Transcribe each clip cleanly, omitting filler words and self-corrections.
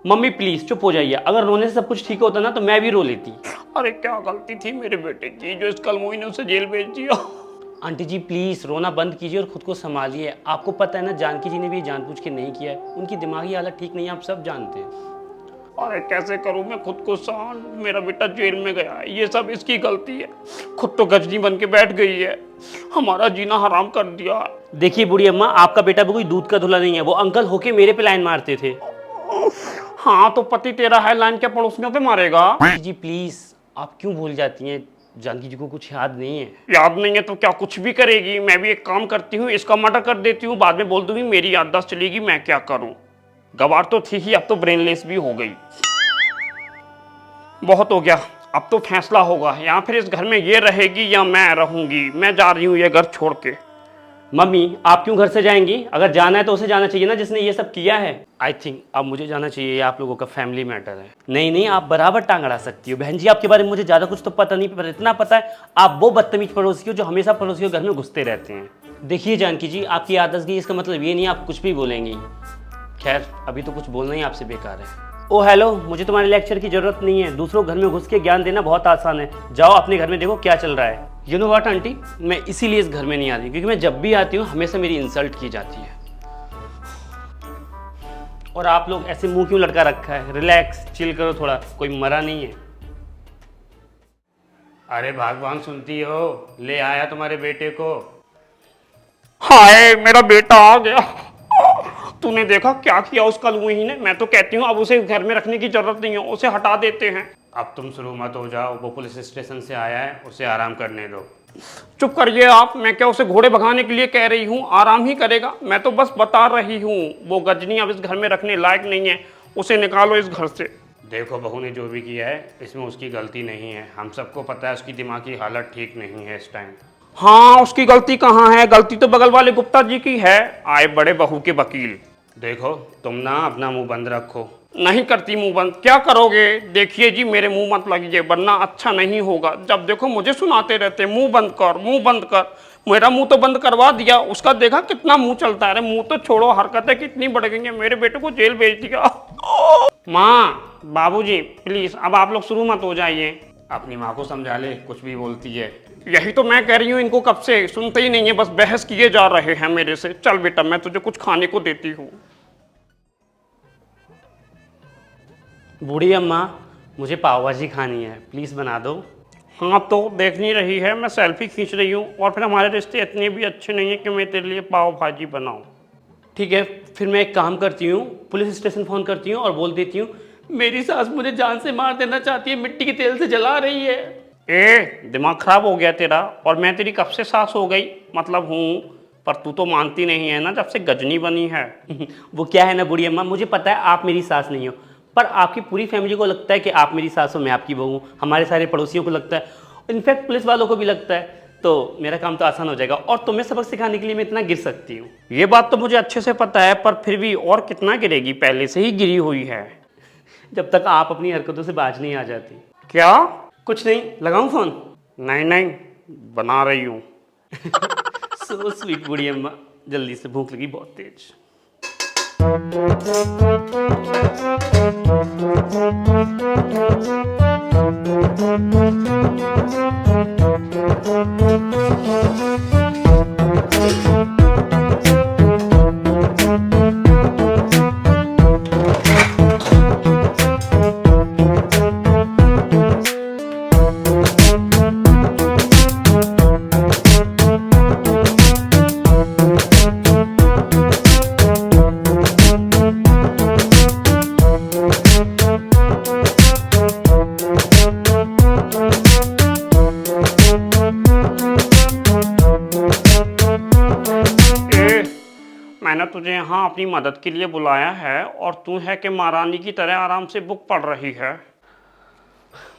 Mummy please चुप हो जाइए, अगर रोने से सब कुछ ठीक होता ना तो मैं भी रो लेती। अरे क्या गलती थी मेरे बेटे की जो इस कलमुई ने उसे जेल भेज दिया। आंटी जी प्लीज रोना बंद कीजिए और खुद को संभालिए। आपको पता है ना जानकी जी ने भी जानबूझ के नहीं किया है, उनकी दिमागी हालत ठीक नहीं है, आप सब जानते हैं। अरे कैसे करूं मैं खुद को शांत, मेरा बेटा जेल में गया है, ये सब इसकी गलती है। खुद तो गजनी बन के बैठ गई है, हमारा जीना हराम कर दिया। देखिए बूढ़ी अम्मा, आपका बेटा भी कोई दूध का धुला नहीं है, वो अंकल होके मेरे पे लाइन मारते थे। हाँ तो पति तेरा है, लाइन क्या पड़ोसियों पे मारेगा? जी प्लीज, आप क्यों भूल जाती हैं? जानकी जी को कुछ याद नहीं है। याद नहीं है तो क्या कुछ भी करेगी? मैं भी एक काम करती हूँ, इसका मर्डर कर देती हूँ, बाद में बोल दूंगी मेरी याददाश्त चलेगी, मैं क्या करूँ। गवार तो थी ही, अब तो ब्रेनलेस भी हो गई। बहुत हो गया, अब तो फैसला होगा, या फिर इस घर में ये रहेगी या मैं रहूंगी। मैं जा रही हूँ ये घर छोड़ के। मम्मी आप क्यों घर से जाएंगी? अगर जाना है तो उसे जाना चाहिए ना जिसने ये सब किया है। आई थिंक अब मुझे जाना चाहिए, ये आप लोगों का फैमिली मैटर है। नहीं नहीं, आप बराबर टांग अड़ा सकती हो। बहन जी आपके बारे में मुझे ज़्यादा कुछ तो पता नहीं, पर इतना पता है आप वो बदतमीज पड़ोसी हो जो हमेशा पड़ोसियों के घर में घुसते रहते हैं। देखिए जानकी जी, आपकी आदत गई इसका मतलब ये नहीं आप कुछ भी बोलेंगी। खैर अभी तो कुछ बोलना ही आपसे बेकार है। ओ हेलो, मुझे तुम्हारे लेक्चर की जरूरत नहीं है। दूसरों घर में घुस के ज्ञान देना बहुत आसान है। जाओ अपने घर में देखो क्या चल रहा है। यू नो व्हाट आंटी, मैं इसीलिए इस घर में नहीं आती क्योंकि मैं जब भी आती हूँ हमेशा मेरी इंसल्ट की जाती है। और आप लोग ऐसे मुंह क्यों लटका रखा है? रिलैक्स, चिल करो थोड़ा, कोई मरा नहीं है। अरे भगवान सुनती हो, ले आया तुम्हारे बेटे को। हाय मेरा बेटा आ गया। तूने देखा क्या किया उस कलमुही ने? मैं तो कहती हूँ अब उसे घर में रखने की जरूरत नहीं है, उसे हटा देते हैं। अब तुम शुरू मत हो जाओ, वो पुलिस स्टेशन से आया है, उसे आराम करने दो। चुप करिए आप, मैं क्या उसे घोड़े भगाने के लिए कह रही हूँ? आराम ही करेगा, मैं तो बस बता रही हूँ। वो गजनी अब इस घर में रखने लायक नहीं है, उसे निकालो इस घर से। देखो बहू ने जो भी किया है इसमें उसकी गलती नहीं है, हम सबको पता है उसकी दिमागी हालत ठीक नहीं है इस टाइम। हाँ उसकी गलती कहाँ है? गलती तो बगल वाले गुप्ता जी की है, आए बड़े बहू के वकील। देखो तुम ना अपना मुंह बंद रखो। नहीं करती मुंह बंद। क्या करोगे? देखिए जी मेरे मुंह मत लगिए वरना अच्छा नहीं होगा। जब देखो मुझे सुनाते रहते मुंह बंद कर, मुंह बंद कर। मेरा मुंह तो बंद करवा दिया, उसका देखा कितना मुंह चलता है। मुंह तो छोड़ो, हरकतें कितनी बढ़ गई हैं। मेरे बेटे को जेल भेज दिया। माँ बाबूजी प्लीज अब आप लोग शुरू मत हो जाइए। अपनी माँ को समझा ले, कुछ भी बोलती है। यही तो मैं कह रही हूँ, इनको कब से सुनते ही नहीं है, बस बहस किए जा रहे हैं मेरे से। चल बेटा मैं तुझे कुछ खाने को देती हूँ। बूढ़ी अम्मा मुझे पाव भाजी खानी है, प्लीज़ बना दो। हाँ तो देख नहीं रही है, मैं सेल्फी खींच रही हूँ, और फिर हमारे रिश्ते इतने भी अच्छे नहीं है कि मैं तेरे लिए पाव भाजी बनाऊँ। ठीक है फिर मैं एक काम करती हूँ, पुलिस स्टेशन फ़ोन करती हूँ और बोल देती हूँ मेरी सास मुझे जान से मार देना चाहती है, मिट्टी के तेल से जला रही है। ए दिमाग खराब हो गया तेरा? और मैं तेरी कब से सास हो गई? मतलब हूँ, पर तू तो मानती नहीं है ना जब से गजनी बनी है। वो क्या है ना बूढ़ी अम्मा, मुझे पता है आप मेरी सास नहीं हो, पर आपकी पूरी फैमिली को लगता है कि आप मेरी सास हो, मैं आपकी बहू हूँ। हमारे सारे पड़ोसियों को लगता है, इनफैक्ट पुलिस वालों को भी लगता है। तो मेरा काम तो आसान हो जाएगा और तुम्हें सबक सिखाने के लिए मैं इतना गिर सकती हूँ। ये बात तो मुझे अच्छे से पता है, पर फिर भी और कितना गिरेगी? पहले से ही गिरी हुई है। जब तक आप अपनी हरकतों से बाज नहीं आ जाती। क्या? कुछ नहीं, लगाऊं फोन? नहीं नहीं, बना रही हूँ। सो स्वीट बूढ़ी अम्मा, जल्दी से, भूख लगी बहुत तेज। मैंने तुझे यहाँ अपनी मदद के लिए बुलाया है और तू है कि महारानी की तरह आराम से बुक पढ़ रही है।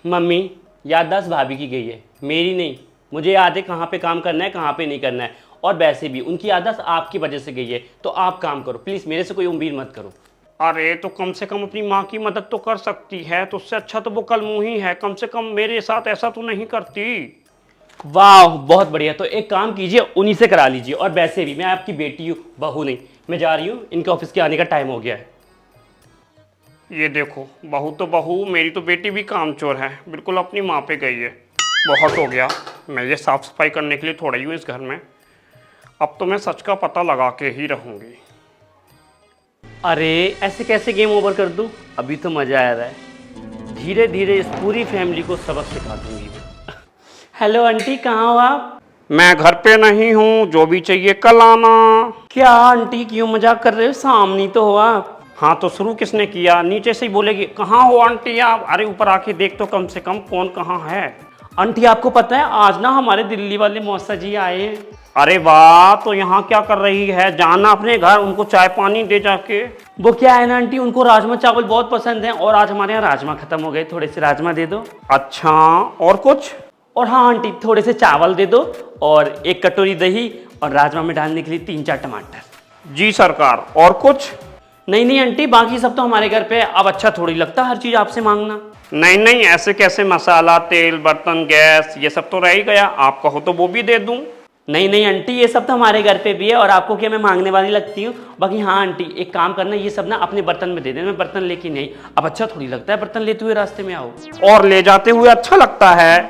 मम्मी याददाश्त भाभी की गई है, मेरी नहीं। मुझे याद है कहाँ पे काम करना है कहाँ पे नहीं करना है, और वैसे भी उनकी याददाश्त आपकी वजह से गई है। तो आप काम करो प्लीज़, मेरे से कोई उम्मीद मत करो। अरे तो कम से कम अपनी माँ की मदद तो कर सकती है, तो उससे अच्छा तो वो कलमुही है। कम से कम मेरे साथ ऐसा तो नहीं करती। वाह बहुत बढ़िया, तो एक काम कीजिए उन्हीं से करा लीजिए। और वैसे भी मैं आपकी बेटी हूँ, बहू नहीं। मैं जा रही हूँ, इनके ऑफिस के आने का टाइम हो गया है। ये देखो, बहू तो बहू, मेरी तो बेटी भी कामचोर है, बिल्कुल अपनी माँ पे गई है। बहुत हो गया, मैं ये साफ सफाई करने के लिए थोड़ा ही हूँ इस घर में। अब तो मैं सच का पता लगा के ही रहूँगी। अरे ऐसे कैसे गेम ओवर कर दूं? अभी तो मजा आ रहा है। धीरे धीरे इस पूरी फैमिली को सबक सिखा दूंगी मैं। हेलो आंटी, कहाँ हो आप? मैं घर पे नहीं हूँ, जो भी चाहिए कल आना। क्या आंटी, क्यों मजाक कर रहे हो? सामने तो हो आप। हाँ तो शुरू किसने किया? नीचे से ही बोलेगी कहाँ हो आंटी आप? अरे ऊपर आके देख तो कम से कम कौन कहाँ है। आंटी आपको पता है आज ना हमारे दिल्ली वाले मौसा जी आए हैं। अरे वाह, तो यहाँ क्या कर रही है? जाना अपने घर, उनको चाय पानी दे जाके। वो क्या है ना आंटी, उनको राजमा चावल बहुत पसंद है और आज हमारे यहाँ राजमा खत्म हो गए, थोड़े से राजमा दे दो। अच्छा, और कुछ? और हाँ आंटी, थोड़े से चावल दे दो और एक कटोरी दही और राजमा में डालने के लिए 3-4 टमाटर। जी सरकार, और कुछ? नहीं नहीं आंटी, बाकी सब तो हमारे घर पे है। अब अच्छा थोड़ी लगता हर चीज आपसे मांगना। नहीं नहीं, ऐसे कैसे? मसाला, तेल, बर्तन, गैस, ये सब तो रह ही गया। आप कहो तो वो भी दे दूं। नहीं नहीं आंटी, ये सब तो हमारे घर पे भी है और आपको क्या मैं मांगने वाली लगती हूँ? बाकी हाँ आंटी, एक काम करना, ये सब ना अपने बर्तन में दे देना, मैं बर्तन लेके नहीं। अब अच्छा थोड़ी लगता है बर्तन लेते हुए रास्ते में आओ। और ले जाते हुए अच्छा लगता है।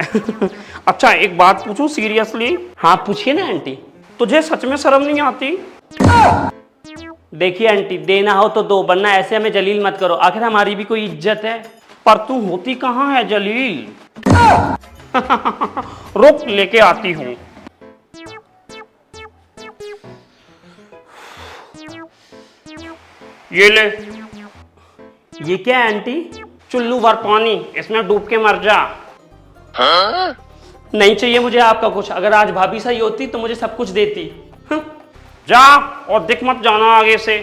अच्छा एक बात पूछूं सीरियसली? हाँ पूछिए ना आंटी। तुझे सच में शर्म नहीं आती? देखिए आंटी, देना हो तो दो, वरना ऐसे हमें जलील मत करो, आखिर हमारी भी कोई इज्जत है। पर तू होती कहाँ है जलील? रुक, लेके आती हूँ। ये ले। ये क्या है आंटी? चुल्लू भर पानी, इसमें डूब के मर जा। नहीं चाहिए मुझे आपका कुछ, अगर आज भाभी सही होती तो मुझे सब कुछ देती। जा और दिख मत जाना आगे से।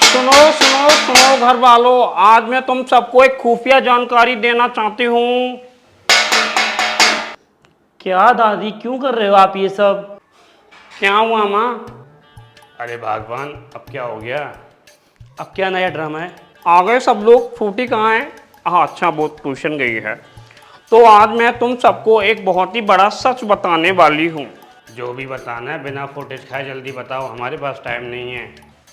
सुनो सुनो सुनो घर वालों, आज मैं तुम सबको एक खुफिया जानकारी देना चाहती हूँ। क्या दादी, क्यों कर रहे हो आप ये सब? क्या हुआ माँ? अरे भगवान, अब क्या हो गया? अब क्या नया ड्रामा है? आ गए सब लोग। फ्रूटी कहाँ है? हाँ अच्छा, वो ट्यूशन गई है। तो आज मैं तुम सबको एक बहुत ही बड़ा सच बताने वाली हूँ। जो भी बताना है बिना फुटेज खाए जल्दी बताओ, हमारे पास टाइम नहीं है।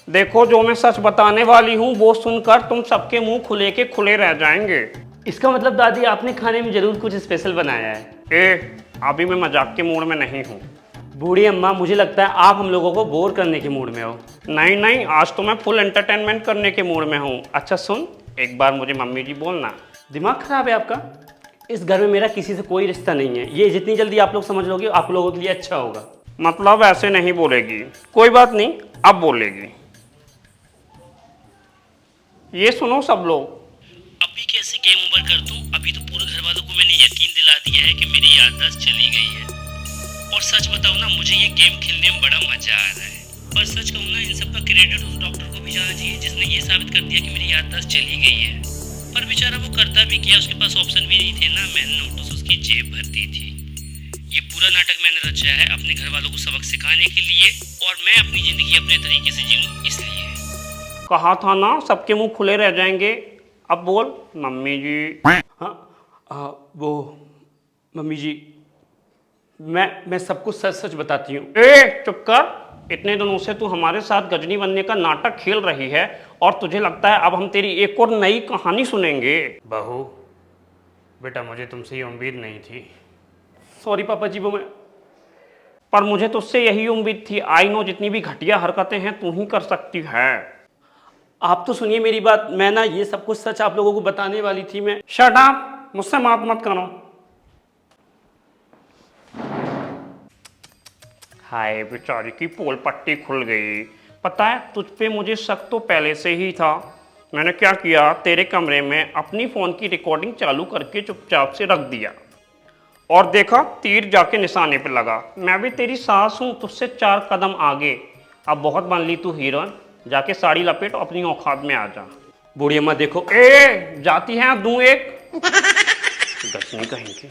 देखो, जो मैं सच बताने वाली हूँ वो सुनकर तुम सबके मुंह खुले के खुले रह जाएंगे। इसका मतलब दादी आपने खाने में जरूर कुछ स्पेशल बनाया है। अभी मैं मजाक के मूड में नहीं हूँ। बूढ़ी अम्मा, मुझे लगता है आप हम लोगों को बोर करने के मूड में हो। नहीं नहीं, आज तो मैं फुल एंटरटेनमेंट करने के मूड में हूँ। अच्छा सुन, एक बार मुझे मम्मी जी बोलना। दिमाग खराब है आपका? इस घर में मेरा किसी से कोई रिश्ता नहीं है, ये जितनी जल्दी आप लोग समझ लोगे आप लोगों के लिए अच्छा होगा। मतलब ऐसे नहीं बोलेगी? कोई बात नहीं, अब बोलेगी। ये सुनो सब लोग। अभी कैसे गेम ओवर कर दूं? अभी तो पूरे घर वालों को मैंने यकीन दिला दिया है कि मेरी याददाश्त चली गई है। और सच बताऊं ना, मुझे ये गेम खेलने में बड़ा मजा आ रहा है। पर सच कहूं ना, इन सब का क्रेडिट उस डॉक्टर को भी जाना चाहिए जिसने ये साबित कर दिया कि मेरी याददाश्त चली गई है। पर बेचारा वो करता भी क्या, उसके पास ऑप्शन भी नहीं थे ना। मैंने नोटिस उसकी जेब भर दी थी। ये पूरा नाटक मैंने रचा है अपने घर वालों को सबक सिखाने के लिए, और मैं अपनी जिंदगी अपने तरीके से जी लूं इसलिए। कहा था ना सबके मुंह खुले रह जाएंगे। अब बोल मम्मी जी। हाँ वो मम्मी जी, मैं सब कुछ सच सच बताती हूँ। चुप कर। इतने दिनों से तू हमारे साथ गजनी बनने का नाटक खेल रही है और तुझे लगता है अब हम तेरी एक और नई कहानी सुनेंगे। बहू बेटा, मुझे तुमसे ये उम्मीद नहीं थी। सॉरी पापा जी, वो मैं। पर मुझे तुझसे यही उम्मीद थी। आई नो जितनी भी घटिया हरकतें हैं तू ही कर सकती है। आप तो सुनिए मेरी बात, मैं ना ये सब कुछ सच आप लोगों को बताने वाली थी। मैं शट अप, मुझसे बात मत करो। हाय बेचारी की पोल पट्टी खुल गई। पता है, तुझ पे मुझे शक तो पहले से ही था। मैंने क्या किया, तेरे कमरे में अपनी फ़ोन की रिकॉर्डिंग चालू करके चुपचाप से रख दिया और देखा तीर जाके निशाने पे लगा। मैं भी तेरी सास हूँ, तुझसे 4 कदम आगे। अब बहुत बन ली तू हीरोइन, जाके साड़ी लपेट और अपनी औकात में आ जा। बूढ़ी अम्मा देखो, जाती है दूं एक। गजनी कहीं की।